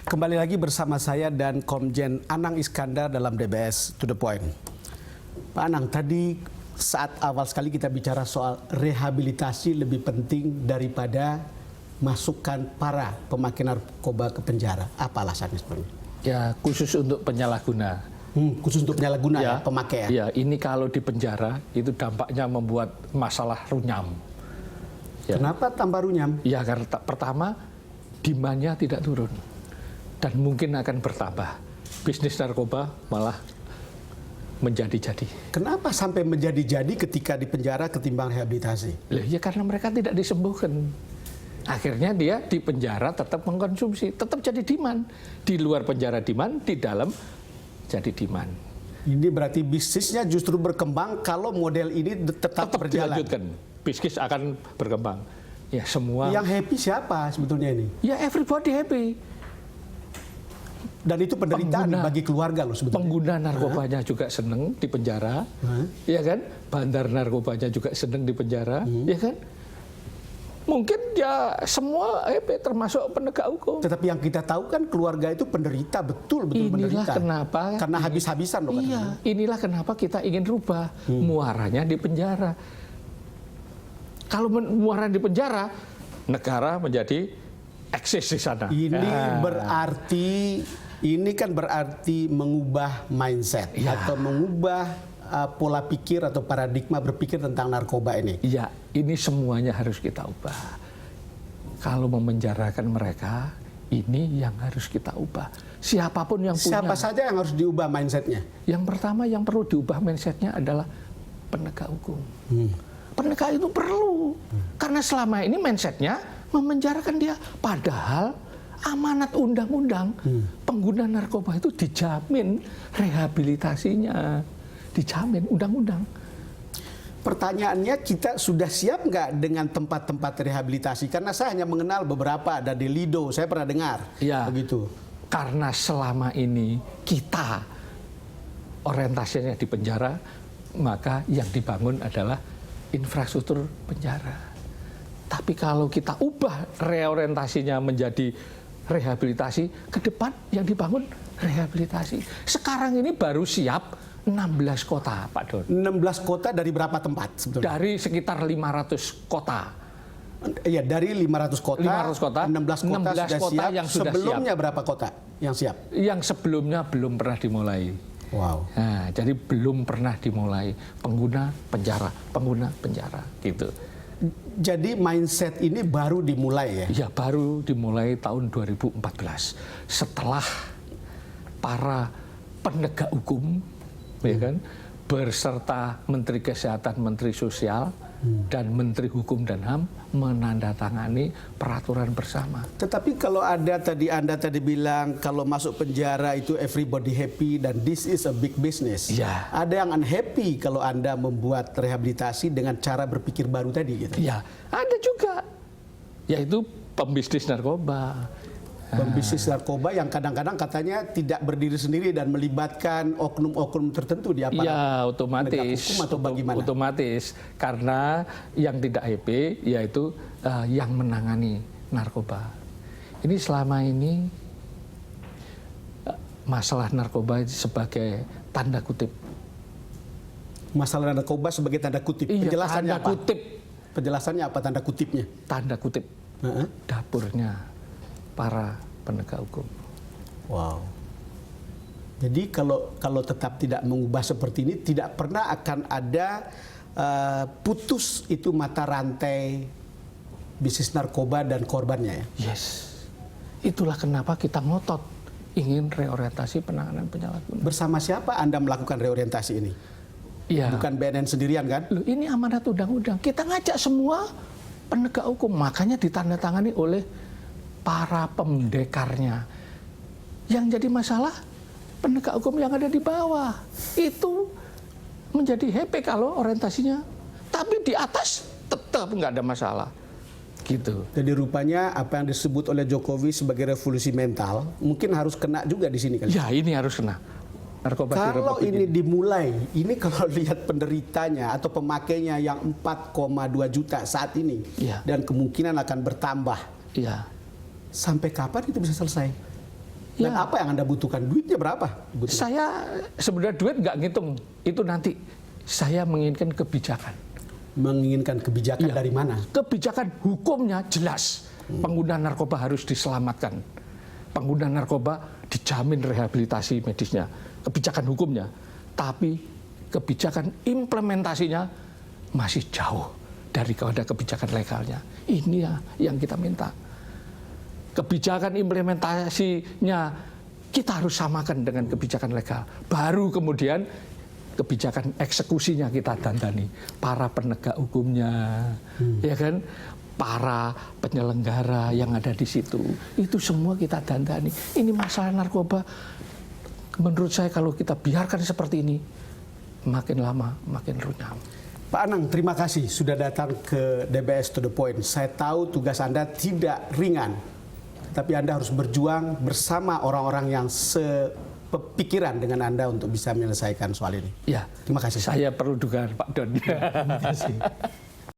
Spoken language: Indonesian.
Kembali lagi bersama saya dan Komjen Anang Iskandar dalam DBS To The Point. Pak Anang, tadi saat awal sekali kita bicara soal rehabilitasi lebih penting daripada masukkan para pemakai narkoba ke penjara. Apa alasannya sebenarnya? Ya, khusus untuk penyalahguna. Khusus untuk penyalahguna ya, pemakai ya? Ya, ini kalau di penjara itu dampaknya membuat masalah runyam. Ya. Kenapa tambah runyam? Ya, karena pertama demand-nya tidak turun. Dan mungkin akan bertambah. Bisnis narkoba malah menjadi-jadi. Kenapa sampai menjadi-jadi ketika di penjara ketimbang rehabilitasi? Ya karena mereka tidak disembuhkan. Akhirnya dia di penjara tetap mengkonsumsi, tetap jadi demand. Di luar penjara demand, di dalam jadi demand. Ini berarti bisnisnya justru berkembang kalau model ini tetap berjalan. Dilanjutkan. Bisnis akan berkembang. Ya semua. Yang happy siapa sebetulnya ini? Ya everybody happy. Dan itu penderitaan bagi keluarga loh sebetulnya. Pengguna narkobanya juga seneng di penjara, ya kan? Bandar narkobanya juga seneng di penjara, ya kan? Mungkin ya semua termasuk penegak hukum. Tetapi yang kita tahu kan keluarga itu penderita, betul-betul penderita. Inilah kenapa. Karena habis-habisan loh. Iya, inilah kenapa kita ingin rubah muaranya di penjara. Kalau muara di penjara, negara menjadi eksis di sana. Ini kan berarti mengubah mindset atau mengubah pola pikir atau paradigma berpikir tentang narkoba ini. Iya, ini semuanya harus kita ubah. Kalau memenjarakan mereka, ini yang harus kita ubah. Siapapun yang punya. Siapa saja yang harus diubah mindsetnya? Yang pertama yang perlu diubah mindsetnya adalah penegak hukum. Penegak itu perlu. Karena selama ini mindsetnya memenjarakan dia. Padahal amanat undang-undang pengguna narkoba itu dijamin rehabilitasinya, dijamin undang-undang. Pertanyaannya, kita sudah siap nggak dengan tempat-tempat rehabilitasi? Karena saya hanya mengenal beberapa, ada di Lido, saya pernah dengar. Ya, begitu. Karena selama ini kita orientasinya di penjara, maka yang dibangun adalah infrastruktur penjara. Tapi kalau kita ubah reorientasinya menjadi rehabilitasi, ke depan yang dibangun rehabilitasi. Sekarang ini baru siap 16 kota, Pak Don. 16 kota dari berapa tempat sebetulnya? Dari sekitar 500 kota. Iya, dari 500 kota, 16 kota sudah siap. Yang sudah sebelumnya siap. Berapa kota yang siap? Yang sebelumnya belum pernah dimulai. Wow. Nah, jadi belum pernah dimulai. Pengguna penjara, gitu. Jadi mindset ini baru dimulai ya? Ya, baru dimulai tahun 2014. Setelah para penegak hukum, ya kan, berserta Menteri Kesehatan, Menteri Sosial, dan Menteri Hukum dan HAM menandatangani peraturan bersama. Tetapi kalau Anda tadi bilang kalau masuk penjara itu everybody happy dan this is a big business. Ya. Ada yang unhappy kalau Anda membuat rehabilitasi dengan cara berpikir baru tadi gitu. Ya, ada juga. Yaitu pembisnis narkoba. Pembisnis narkoba yang kadang-kadang katanya tidak berdiri sendiri dan melibatkan oknum-oknum tertentu di aparat. Ya, otomatis. Hukum atau bagaimana? Otomatis. Karena yang tidak happy yaitu yang menangani narkoba. Ini selama ini masalah narkoba sebagai tanda kutip. Masalah narkoba sebagai tanda kutip. Iya, penjelasannya tanda apa? Kutip. Penjelasannya apa tanda kutipnya? Tanda kutip. Dapurnya para penegak hukum. Wow. Jadi kalau tetap tidak mengubah seperti ini, tidak pernah akan ada putus itu mata rantai bisnis narkoba dan korbannya ya? Yes. Itulah kenapa kita ngotot ingin reorientasi penanganan penyalahgunaan. Bersama siapa Anda melakukan reorientasi ini? Ya. Bukan BNN sendirian kan? Loh, ini amanat undang-undang. Kita ngajak semua penegak hukum. Makanya ditandatangani oleh para pendekarnya. Yang jadi masalah penegak hukum yang ada di bawah. Itu menjadi happy kalau orientasinya. Tapi di atas tetap nggak ada masalah. Gitu. Jadi rupanya apa yang disebut oleh Jokowi sebagai revolusi mental mungkin harus kena juga di sini kali. Ya, ini harus kena. Narkoba kalau ini dimulai, ini kalau lihat penderitanya atau pemakainya yang 4,2 juta saat ini, ya, dan kemungkinan akan bertambah. Ya. Sampai kapan itu bisa selesai? Dan Ya. apa yang Anda butuhkan? Duitnya berapa? Saya sebenarnya duit nggak ngitung, itu nanti saya menginginkan kebijakan. Menginginkan kebijakan dari mana? Kebijakan hukumnya jelas, pengguna narkoba harus diselamatkan, pengguna narkoba dijamin rehabilitasi medisnya, kebijakan hukumnya, tapi kebijakan implementasinya masih jauh daripada kebijakan legalnya. Ini ya yang kita minta. Kebijakan implementasinya kita harus samakan dengan kebijakan legal. Baru kemudian kebijakan eksekusinya kita dandani. Para penegak hukumnya, ya kan? Para penyelenggara yang ada di situ. Itu semua kita dandani. Ini masalah narkoba, menurut saya kalau kita biarkan seperti ini, makin lama makin runyam. Pak Anang, terima kasih sudah datang ke DBS To The Point. Saya tahu tugas Anda tidak ringan, tapi Anda harus berjuang bersama orang-orang yang sepikiran dengan Anda untuk bisa menyelesaikan soal ini. Ya, Terima kasih. saya perlu dugaan Pak Don. Terima kasih.